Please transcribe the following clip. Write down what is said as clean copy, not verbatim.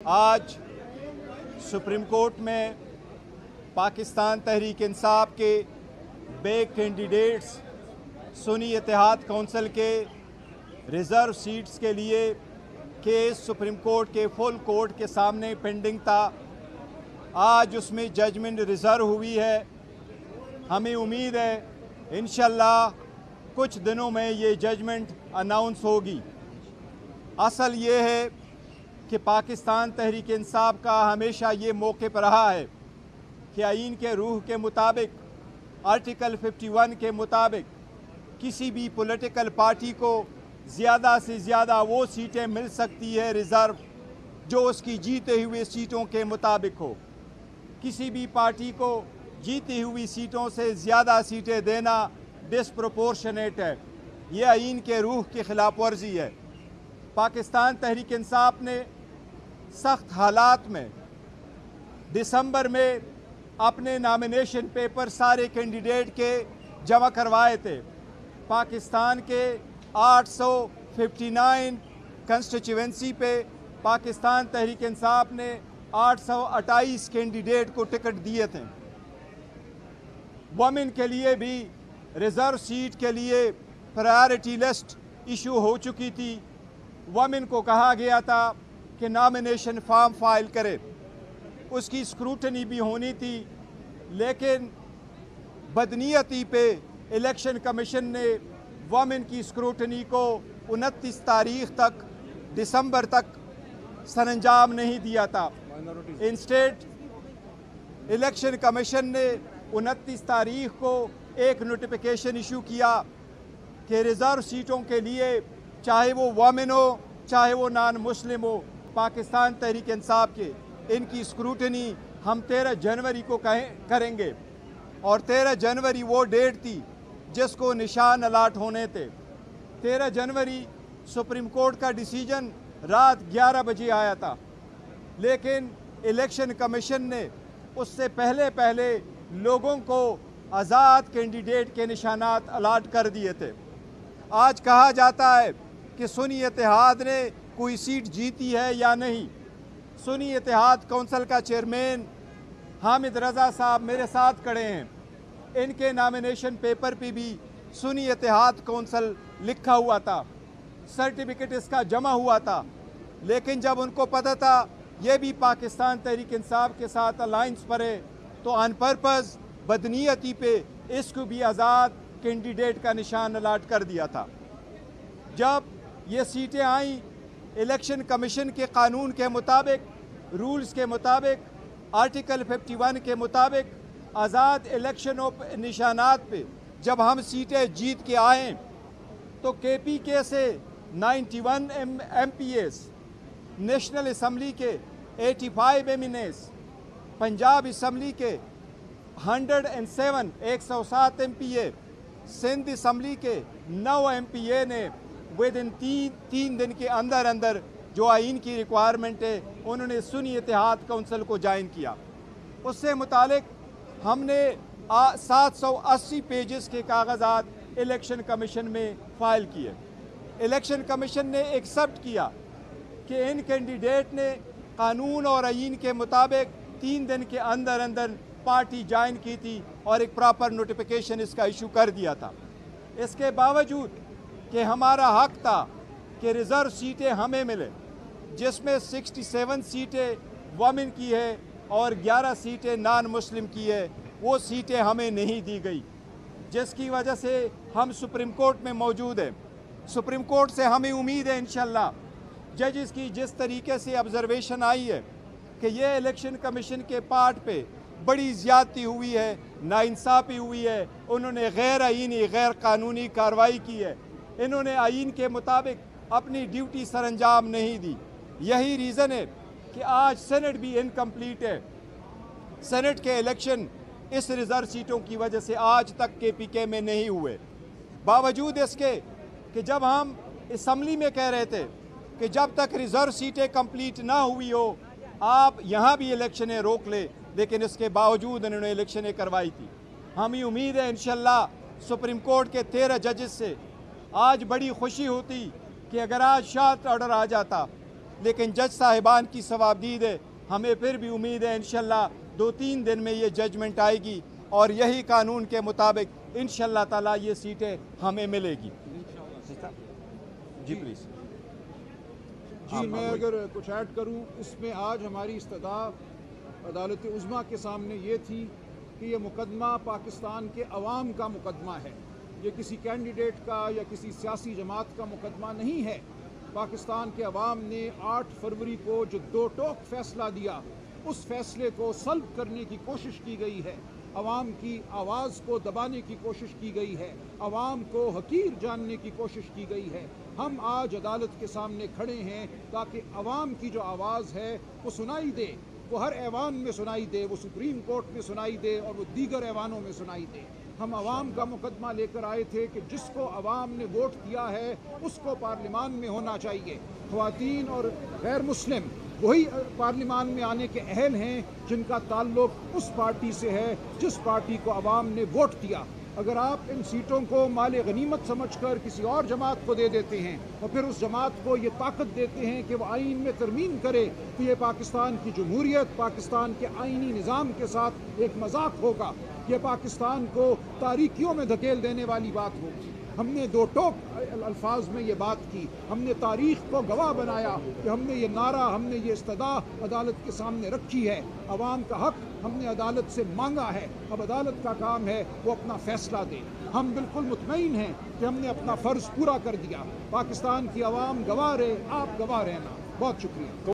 आज supreme court में पाकिस्तान तहरीक इंसाफ के बे कैंडिडेट्स सुन्नी इत्तेहाद कौंसिल के रिज़र्व सीट्स के लिए केस सुप्रीम कोर्ट के फुल कोर्ट के सामने पेंडिंग था। आज उसमें जजमेंट रिज़र्व हुई है। हमें उम्मीद है इंशाल्लाह कुछ दिनों में ये जजमेंट अनाउंस होगी। असल ये है कि पाकिस्तान तहरीक इंसाफ का हमेशा ये मौक़िफ़ रहा है कि आइन के रूह के मुताबिक आर्टिकल 51 के मुताबिक किसी भी पॉलिटिकल पार्टी को ज़्यादा से ज़्यादा वो सीटें मिल सकती है रिज़र्व जो उसकी जीते हुए सीटों के मुताबिक हो। किसी भी पार्टी को जीती हुई सीटों से ज़्यादा सीटें देना डिस्प्रपोर्शनेट है। ये आइन के रूह की खिलाफ वर्जी है। पाकिस्तान तहरीक इंसाफ ने सख्त हालात में दिसंबर में अपने नामिनेशन पेपर सारे कैंडिडेट के जमा करवाए थे। पाकिस्तान के 859 कंस्टिट्यूएंसी पे पाकिस्तान तहरीक इंसाफ ने 828 कैंडिडेट को टिकट दिए थे। वुमेन के लिए भी रिज़र्व सीट के लिए प्रायोरिटी लिस्ट इशू हो चुकी थी। वुमेन को कहा गया था कि नॉमिनेशन फॉर्म फाइल करे, उसकी स्क्रूटनी भी होनी थी, लेकिन बदनीयती पे इलेक्शन कमीशन ने वुमेन की स्क्रूटनी को 29 तारीख तक दिसंबर तक सरंजाम नहीं दिया था। इंस्टेड इलेक्शन कमीशन ने 29 तारीख को एक नोटिफिकेशन इशू किया कि रिज़र्व सीटों के लिए चाहे वो वुमेन हो चाहे वो नॉन मुस्लिम हो, पाकिस्तान तहरीक इंसाफ के इनकी स्क्रूटनी हम 13 जनवरी को करेंगे। और 13 जनवरी वो डेट थी जिसको निशान अलाट होने थे। 13 जनवरी सुप्रीम कोर्ट का डिसीजन रात 11 बजे आया था, लेकिन इलेक्शन कमीशन ने उससे पहले लोगों को आज़ाद कैंडिडेट के निशानात अलाट कर दिए थे। आज कहा जाता है कि सुन्नी इत्तेहाद ने कोई सीट जीती है या नहीं। सुन्नी इत्तेहाद कौंसिल का चेयरमैन हामिद रज़ा साहब मेरे साथ खड़े हैं। इनके नामिनेशन पेपर पे भी सुन्नी इत्तेहाद कौंसिल लिखा हुआ था, सर्टिफिकेट इसका जमा हुआ था, लेकिन जब उनको पता था ये भी पाकिस्तान तहरीक इंसाफ के साथ अलायंस पर है तो ऑन पर्पज़ बदनीयती पे इसको भी आज़ाद कैंडिडेट का निशान अलाट कर दिया था। जब ये सीटें आईं, इलेक्शन कमीशन के कानून के मुताबिक, रूल्स के मुताबिक, आर्टिकल 51 के मुताबिक आज़ाद इलेक्शन निशानात पे जब हम सीटें जीत के आए तो KPK से 91 MPs, नेशनल असम्बली के 85 MNs, पंजाब असम्बली के 107 MPA, सिंध असम्बली के 9 MPA ने विद इन तीन दिन के अंदर जो आइन की रिक्वायरमेंट है उन्होंने सुन्नी इत्तेहाद कौंसिल को ज्वाइन किया। उससे मुतालिक हमने 780 पेजेस के कागजात इलेक्शन कमीशन में फ़ाइल किए। इलेक्शन कमीशन ने एक्सेप्ट किया कि इन कैंडिडेट ने कानून और आइन के मुताबिक 3 दिन के अंदर पार्टी ज्वाइन की थी और एक प्रॉपर नोटिफिकेशन इसका इशू कर दिया था। इसके बावजूद कि हमारा हक था कि रिज़र्व सीटें हमें मिले, जिसमें 67 सीटें वुमेन की है और 11 सीटें नॉन मुस्लिम की है, वो सीटें हमें नहीं दी गई, जिसकी वजह से हम सुप्रीम कोर्ट में मौजूद हैं। सुप्रीम कोर्ट से हमें उम्मीद है इंशाल्लाह जजेस की जिस तरीके से ऑब्जर्वेशन आई है कि ये इलेक्शन कमीशन के पार्ट पे बड़ी ज़्यादती हुई है, नाइंसाफ़ी हुई है, उन्होंने गैर आइनी गैर कानूनी कार्रवाई की है, इन्होंने आइन के मुताबिक अपनी ड्यूटी सरंजाम नहीं दी। यही रीज़न है कि आज सेनेट भी इनकम्प्लीट है। सेनेट के इलेक्शन इस रिज़र्व सीटों की वजह से आज तक KPK में नहीं हुए। बावजूद इसके कि जब हम असम्बली में कह रहे थे कि जब तक रिज़र्व सीटें कंप्लीट ना हुई हो आप यहाँ भी इलेक्शनें रोक ले, लेकिन इसके बावजूद इन्होंने इलेक्शनें करवाई थी। हमें उम्मीद है इंशाल्लाह सुप्रीम कोर्ट के 13 जजेस से आज बड़ी खुशी होती कि अगर आज शॉर्ट ऑर्डर आ जाता لیکن جج صاحبان کی ثوابدید ہے، ہمیں پھر بھی امید ہے انشاءاللہ 2-3 دن میں یہ ججمنٹ آئے گی اور یہی قانون کے مطابق انشاءاللہ تعالیٰ یہ سیٹیں ہمیں ملے گی۔ جی پلیز۔ جی میں اگر کچھ ایڈ کروں، اس میں آج ہماری استدعا عدالت عظمیٰ کے سامنے یہ تھی کہ یہ مقدمہ پاکستان کے عوام کا مقدمہ ہے، یہ کسی کینڈیڈیٹ کا یا کسی سیاسی جماعت کا مقدمہ نہیں ہے۔ پاکستان کے عوام نے 8 فروری کو جو 2 ٹوک فیصلہ دیا، اس فیصلے کو سلب کرنے کی کوشش کی گئی ہے، عوام کی آواز کو دبانے کی کوشش کی گئی ہے، عوام کو حقیر جاننے کی کوشش کی گئی ہے۔ ہم آج عدالت کے سامنے کھڑے ہیں تاکہ عوام کی جو آواز ہے وہ سنائی دے، وہ ہر ایوان میں سنائی دے، وہ سپریم کورٹ میں سنائی دے اور وہ دیگر ایوانوں میں سنائی دے۔ ہم عوام کا مقدمہ لے کر آئے تھے کہ جس کو عوام نے ووٹ دیا ہے اس کو پارلیمان میں ہونا چاہیے۔ خواتین اور غیر مسلم وہی پارلیمان میں آنے کے اہل ہیں جن کا تعلق اس پارٹی سے ہے جس پارٹی کو عوام نے ووٹ دیا۔ اگر آپ ان سیٹوں کو مال غنیمت سمجھ کر کسی اور جماعت کو دے دیتے ہیں اور پھر اس جماعت کو یہ طاقت دیتے ہیں کہ وہ آئین میں ترمیم کرے، تو یہ پاکستان کی جمہوریت، پاکستان کے آئینی نظام کے ساتھ ایک مذاق ہوگا، یہ پاکستان کو تاریکیوں میں دھکیل دینے والی بات ہوگی۔ ہم نے 2 ٹوک الفاظ میں یہ بات کی، ہم نے تاریخ کو گواہ بنایا کہ ہم نے یہ نعرہ، ہم نے یہ استدعا عدالت کے سامنے رکھی ہے۔ عوام کا حق ہم نے عدالت سے مانگا ہے، اب عدالت کا کام ہے وہ اپنا فیصلہ دے۔ ہم بالکل مطمئن ہیں کہ ہم نے اپنا فرض پورا کر دیا۔ پاکستان کی عوام گواہ رہے، آپ گواہ رہنا۔ بہت شکریہ۔